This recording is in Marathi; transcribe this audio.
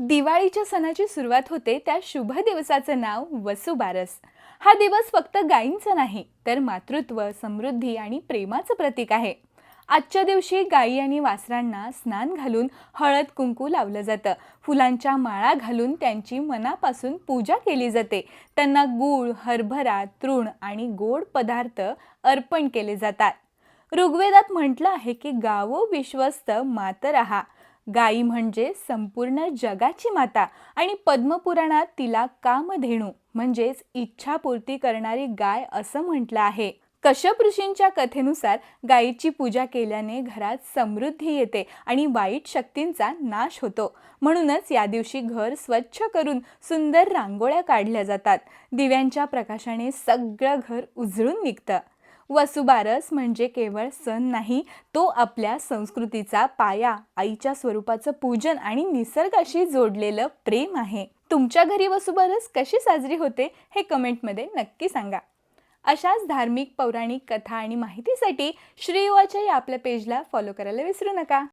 दिवाळीच्या सणाची सुरुवात होते त्या शुभ दिवसाचं नाव वसुबारस. हा दिवस फक्त गायींचा नाही तर मातृत्व, समृद्धी आणि प्रेमाचं प्रतीक आहे. आजच्या दिवशी गायी आणि वासरांना स्नान घालून हळद कुंकू लावलं जातं. फुलांच्या माळा घालून त्यांची मनापासून पूजा केली जाते. त्यांना गूळ, हरभरा, तृण आणि गोड पदार्थ अर्पण केले जातात. ऋग्वेदात म्हटलं आहे की गावो विश्वस्त मातरहा. गाई म्हणजे संपूर्ण जगाची माता आणि पद्मपुराणात तिला कामधेनू म्हणजेच इच्छापूर्ती करणारी गाय असं म्हटलं आहे. कश्यप ऋषींच्या कथेनुसार गायीची पूजा केल्याने घरात समृद्धी येते आणि वाईट शक्तींचा नाश होतो. म्हणूनच या दिवशी घर स्वच्छ करून सुंदर रांगोळ्या काढल्या जातात. दिव्यांच्या प्रकाशाने सगळं घर उजळून निघतं. वसुबारस म्हणजे केवळ सण नाही, तो आपल्या संस्कृतीचा पाया, आईच्या स्वरूपाचं पूजन आणि निसर्गाशी जोडलेलं प्रेम आहे. तुमच्या घरी वसुबारस कशी साजरी होते हे कमेंटमध्ये नक्की सांगा. अशाच धार्मिक, पौराणिक कथा आणि माहितीसाठी श्री युवाच्या या आपल्या पेजला फॉलो करायला विसरू नका.